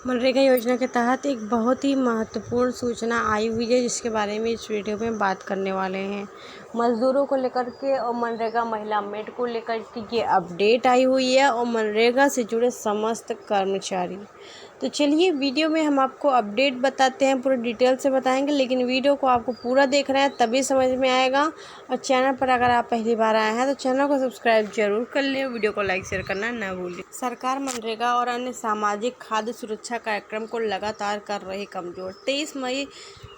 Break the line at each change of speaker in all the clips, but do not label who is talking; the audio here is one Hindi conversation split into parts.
मनरेगा योजना के तहत एक बहुत ही महत्वपूर्ण सूचना आई हुई है, जिसके बारे में इस वीडियो में बात करने वाले हैं। मज़दूरों को लेकर के और मनरेगा महिला मेट को लेकर के ये अपडेट आई हुई है और मनरेगा से जुड़े समस्त कर्मचारी। तो चलिए वीडियो में हम आपको अपडेट बताते हैं, पूरे डिटेल से बताएंगे, लेकिन वीडियो को आपको पूरा देखना है तभी समझ में आएगा। और चैनल पर अगर आप पहली बार आए हैं तो चैनल को सब्सक्राइब जरूर कर लें, वीडियो को लाइक शेयर करना ना भूलें। सरकार मनरेगा और अन्य सामाजिक खाद्य सुरक्षा कार्यक्रम को लगातार कर रही कमज़ोर।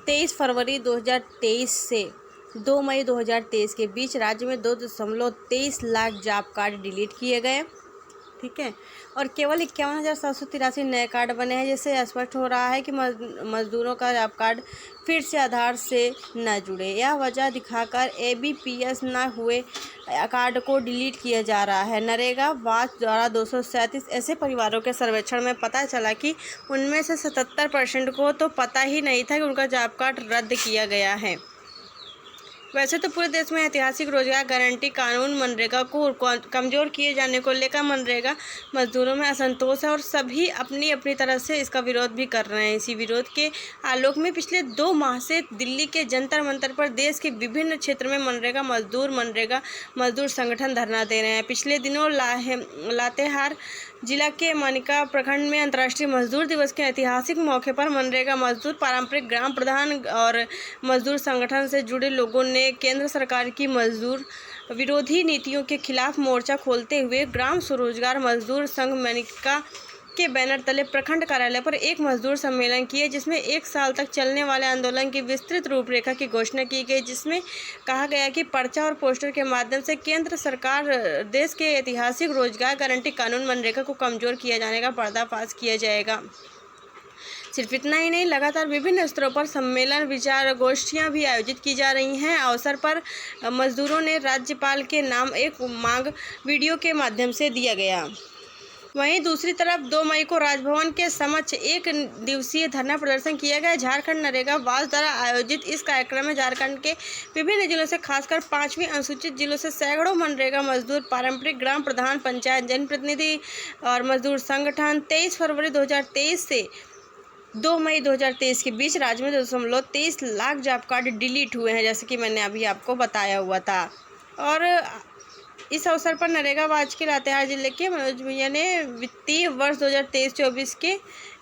23 फरवरी 2023 से 2 मई 2023 के बीच राज्य में 2.23 लाख जॉब कार्ड डिलीट किए गए। ठीक है, और केवल 51,783 नए कार्ड बने हैं, जिससे स्पष्ट हो रहा है कि मजदूरों का जॉब कार्ड फिर से आधार से न जुड़े। यह वजह दिखाकर ABPS न हुए कार्ड को डिलीट किया जा रहा है। नरेगा वाच द्वारा 237 ऐसे परिवारों के सर्वेक्षण में पता चला कि उनमें से 77% को तो पता ही नहीं था कि उनका जॉब कार्ड रद्द किया गया है। वैसे तो पूरे देश में ऐतिहासिक रोजगार गारंटी कानून मनरेगा को कमज़ोर किए जाने को लेकर मनरेगा मजदूरों में असंतोष है और सभी अपनी अपनी तरफ से इसका विरोध भी कर रहे हैं। इसी विरोध के आलोक में पिछले 2 माह से दिल्ली के जंतर मंतर पर देश के विभिन्न क्षेत्र में मनरेगा मजदूर संगठन धरना दे रहे हैं। पिछले दिनों लातेहार जिला के मानिका प्रखंड में अंतर्राष्ट्रीय मजदूर दिवस के ऐतिहासिक मौके पर मनरेगा मजदूर, पारंपरिक ग्राम प्रधान और मजदूर संगठन से जुड़े लोगों ने केंद्र सरकार की मजदूर विरोधी नीतियों के खिलाफ मोर्चा खोलते हुए ग्राम स्वरोजगार मजदूर संघ मानिका के बैनर तले प्रखंड कार्यालय पर एक मजदूर सम्मेलन किए, जिसमें 1 साल तक चलने वाले आंदोलन की विस्तृत रूपरेखा की घोषणा की गई, जिसमें कहा गया कि पर्चा और पोस्टर के माध्यम से केंद्र सरकार देश के ऐतिहासिक रोजगार गारंटी कानून मनरेगा को कमजोर किया जाने का पर्दाफाश किया जाएगा। सिर्फ इतना ही नहीं, लगातार विभिन्न स्तरों पर सम्मेलन, विचार गोष्ठियां भी आयोजित की जा रही हैं। अवसर पर मजदूरों ने राज्यपाल के नाम एक मांग वीडियो के माध्यम से दिया गया। वहीं दूसरी तरफ 2 मई को राजभवन के समक्ष 1 दिवसीय धरना प्रदर्शन किया गया। झारखंड नरेगा वाच द्वारा आयोजित इस कार्यक्रम में झारखंड के विभिन्न जिलों से खासकर 5वीं अनुसूचित जिलों से सैकड़ों मनरेगा मजदूर, पारंपरिक ग्राम प्रधान, पंचायत जनप्रतिनिधि और मजदूर संगठन 23 फरवरी 2023 से 2 मई 2023 के बीच राज्य में 2.23 लाख जॉब कार्ड डिलीट हुए हैं, जैसे कि मैंने अभी आपको बताया हुआ था। और इस अवसर पर नरेगा वाच के लातेहार जिले के मनोज भैया ने वित्तीय वर्ष 2023-24 के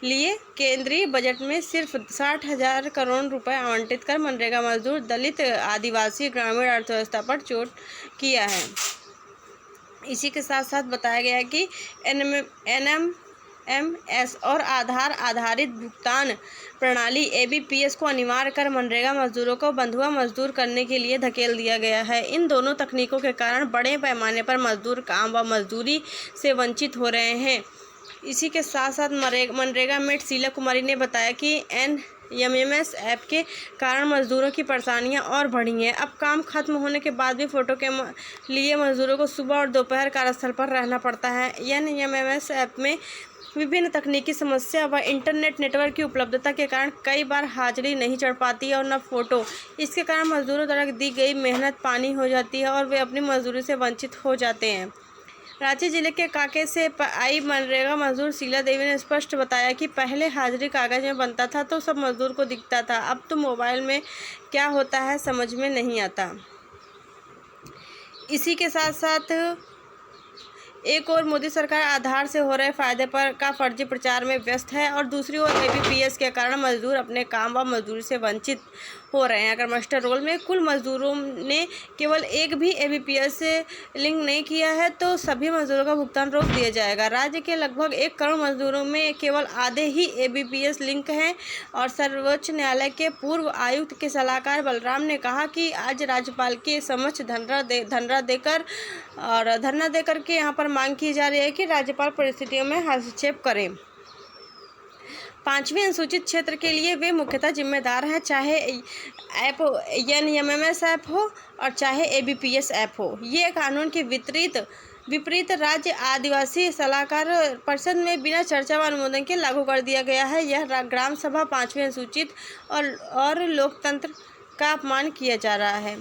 लिए केंद्रीय बजट में सिर्फ 60,000 करोड़ रुपए आवंटित कर मनरेगा मजदूर, दलित, आदिवासी, ग्रामीण अर्थव्यवस्था पर चोट किया है। इसी के साथ साथ बताया गया है कि NMS और आधार आधारित भुगतान प्रणाली ABPS को अनिवार्य कर मनरेगा मजदूरों को बंधुआ मजदूर करने के लिए धकेल दिया गया है। इन दोनों तकनीकों के कारण बड़े पैमाने पर मजदूर काम व मजदूरी से वंचित हो रहे हैं। इसी के साथ साथ मनरेगा मेट शीला कुमारी ने बताया कि NMS ऐप के कारण मजदूरों की परेशानियां और बढ़ी हैं। अब काम खत्म होने के बाद भी फोटो के लिए मजदूरों को सुबह और दोपहर कार्यस्थल पर रहना पड़ता है। NMS ऐप में विभिन्न तकनीकी समस्या व इंटरनेट नेटवर्क की उपलब्धता के कारण कई बार हाजिरी नहीं चढ़ पाती है और न फोटो। इसके कारण मजदूरों द्वारा दी गई मेहनत पानी हो जाती है और वे अपनी मजदूरी से वंचित हो जाते हैं। रांची जिले के कांके से आई मनरेगा मजदूर शीला देवी ने स्पष्ट बताया कि पहले हाजिरी कागज में बनता था तो सब मजदूर को दिखता था, अब तो मोबाइल में क्या होता है समझ में नहीं आता। इसी के साथ साथ एक और मोदी सरकार आधार से हो रहे फायदे पर का फर्जी प्रचार में व्यस्त है और दूसरी ओर ABPS के कारण मजदूर अपने काम व मजदूरी से वंचित हो रहे हैं। अगर मास्टर रोल में कुल मजदूरों ने केवल एक भी ABPS से लिंक नहीं किया है तो सभी मजदूरों का भुगतान रोक दिया जाएगा। राज्य के लगभग 1 करोड़ मजदूरों में केवल आधे ही ABPS लिंक हैं और सर्वोच्च न्यायालय के पूर्व आयुक्त के सलाहकार बलराम ने कहा कि आज राज्यपाल के समक्ष धरना देकर के यहाँ पर मांग की जा रही है कि राज्यपाल परिस्थितियों में हस्तक्षेप करें। 5वीं अनुसूचित क्षेत्र के लिए वे मुख्यतः जिम्मेदार हैं, चाहे ऐप NMS ऐप हो और चाहे ABPS ऐप हो। ये कानून के विपरीत राज्य आदिवासी सलाहकार परिषद में बिना चर्चा व अनुमोदन के लागू कर दिया गया है। यह ग्राम सभा 5वीं अनुसूचित और लोकतंत्र का अपमान किया जा रहा है।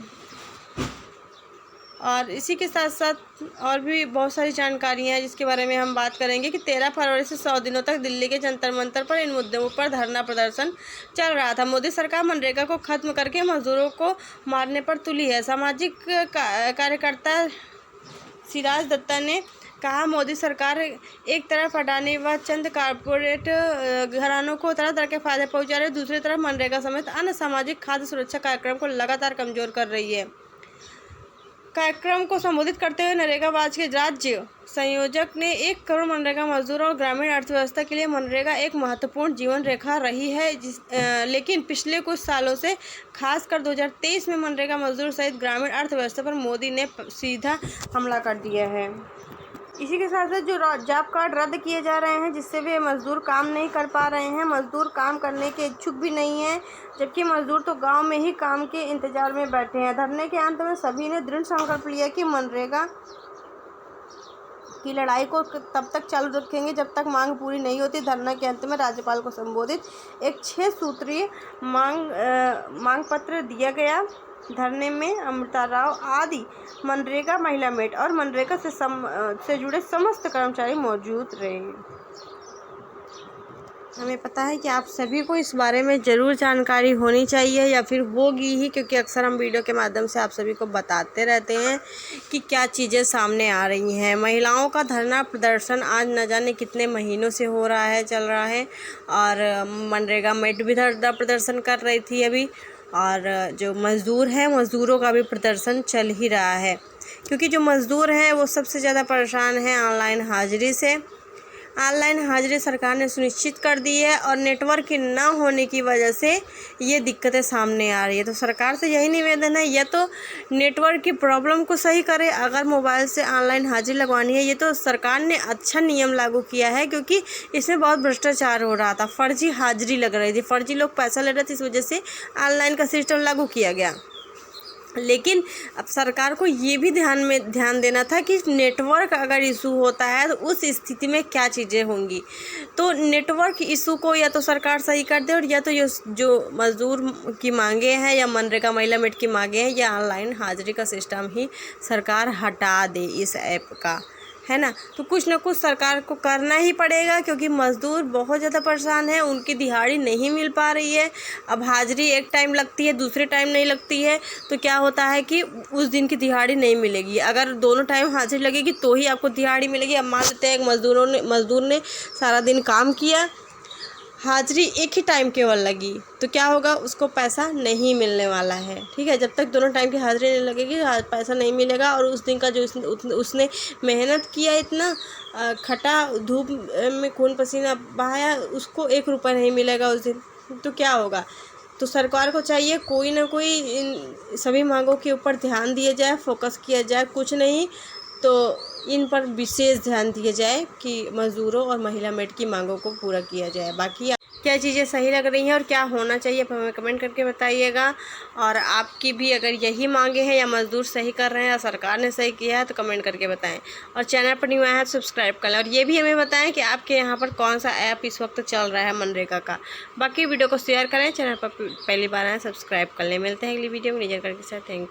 और इसी के साथ साथ और भी बहुत सारी जानकारियाँ हैं जिसके बारे में हम बात करेंगे कि 13 फरवरी से 100 दिनों तक दिल्ली के जंतर मंतर पर इन मुद्दों पर धरना प्रदर्शन चल रहा था। मोदी सरकार मनरेगा को खत्म करके मजदूरों को मारने पर तुली है। सामाजिक कार्यकर्ता सिराज दत्ता ने कहा, मोदी सरकार एक तरफ अडानी व चंद कारपोरेट घरानों को तरह तरह के फायदे पहुंचा रही है, दूसरी तरफ मनरेगा समेत अन्य सामाजिक खाद्य सुरक्षा कार्यक्रम को लगातार कमजोर कर रही है। कार्यक्रम को संबोधित करते हुए नरेगावाज के राज्य संयोजक ने 1 करोड़ मनरेगा मजदूरों और ग्रामीण अर्थव्यवस्था के लिए मनरेगा एक महत्वपूर्ण जीवन रेखा रही है, लेकिन पिछले कुछ सालों से खासकर 2023 में मनरेगा मजदूर सहित ग्रामीण अर्थव्यवस्था पर मोदी ने सीधा हमला कर दिया है। इसी के साथ साथ जो जॉब कार्ड रद्द किए जा रहे हैं जिससे वे मजदूर काम नहीं कर पा रहे हैं, मजदूर काम करने के इच्छुक भी नहीं हैं, जबकि मजदूर तो गांव में ही काम के इंतजार में बैठे हैं। धरने के अंत में सभी ने दृढ़ संकल्प लिया कि मनरेगा की लड़ाई को तब तक चालू रखेंगे जब तक मांग पूरी नहीं होती। धरना के अंत में राज्यपाल को संबोधित एक 6 सूत्रीय मांग पत्र दिया गया। धरने में अमृता राव आदि मनरेगा, महिला मेट और मनरेगा से जुड़े समस्त कर्मचारी मौजूद रहे। हमें पता है कि आप सभी को इस बारे में ज़रूर जानकारी होनी चाहिए या फिर होगी ही, क्योंकि अक्सर हम वीडियो के माध्यम से आप सभी को बताते रहते हैं कि क्या चीज़ें सामने आ रही हैं। महिलाओं का धरना प्रदर्शन आज न जाने कितने महीनों से हो रहा है, चल रहा है, और मनरेगा मेट भी धरना प्रदर्शन कर रही थी अभी, और जो मज़दूर हैं मज़दूरों का भी प्रदर्शन चल ही रहा है, क्योंकि जो मज़दूर हैं वो सबसे ज़्यादा परेशान हैं ऑनलाइन हाजिरी से। ऑनलाइन हाजिरी सरकार ने सुनिश्चित कर दी है और नेटवर्क के न होने की वजह से ये दिक्कतें सामने आ रही है। तो सरकार से यही निवेदन है, या तो नेटवर्क की प्रॉब्लम को सही करे, अगर मोबाइल से ऑनलाइन हाजिरी लगवानी है। ये तो सरकार ने अच्छा नियम लागू किया है, क्योंकि इसमें बहुत भ्रष्टाचार हो रहा था, फर्जी हाजिरी लग रही थी, फर्जी लोग पैसा ले रहे थे, इस वजह से ऑनलाइन का सिस्टम लागू किया गया। लेकिन अब सरकार को ये भी ध्यान देना था कि नेटवर्क अगर इशू होता है तो उस स्थिति में क्या चीज़ें होंगी। तो नेटवर्क इशू को या तो सरकार सही कर दे, और या तो जो मज़दूर की मांगे हैं या मनरेगा महिला मेट की मांगे हैं या ऑनलाइन हाजिरी का सिस्टम ही सरकार हटा दे इस ऐप का, है ना। तो कुछ ना कुछ सरकार को करना ही पड़ेगा, क्योंकि मज़दूर बहुत ज़्यादा परेशान है, उनकी दिहाड़ी नहीं मिल पा रही है। अब हाजिरी एक टाइम लगती है, दूसरे टाइम नहीं लगती है, तो क्या होता है कि उस दिन की दिहाड़ी नहीं मिलेगी। अगर दोनों टाइम हाजिरी लगेगी तो ही आपको दिहाड़ी मिलेगी। अब मान लेते हैं एक मज़दूर ने सारा दिन काम किया, हाजिरी एक ही टाइम केवल लगी, तो क्या होगा, उसको पैसा नहीं मिलने वाला है। ठीक है, जब तक दोनों टाइम की हाजिरी नहीं लगेगी पैसा नहीं मिलेगा, और उस दिन का जो उसने मेहनत किया, इतना खटा, धूप में खून पसीना बहाया, उसको 1 रुपया नहीं मिलेगा उस दिन। तो क्या होगा। तो सरकार को चाहिए कोई ना कोई इन सभी मांगों के ऊपर ध्यान दिया जाए, फोकस किया जाए, कुछ नहीं तो इन पर विशेष ध्यान दिया जाए कि मज़दूरों और महिला मेट की मांगों को पूरा किया जाए। बाकी क्या चीज़ें सही लग रही हैं और क्या होना चाहिए आप हमें कमेंट करके बताइएगा। और आपकी भी अगर यही मांगे हैं या मज़दूर सही कर रहे हैं या सरकार ने सही किया है तो कमेंट करके बताएं। और चैनल पर न्यू आया है तो सब्सक्राइब कर लें, और ये भी हमें बताएं कि आपके यहाँ पर कौन सा ऐप इस वक्त चल रहा है मनरेगा का। बाकी वीडियो को शेयर करें, चैनल पर पहली बार आए सब्सक्राइब कर लें। मिलते हैं अगली वीडियो में, निजर करके साथ। Thank you.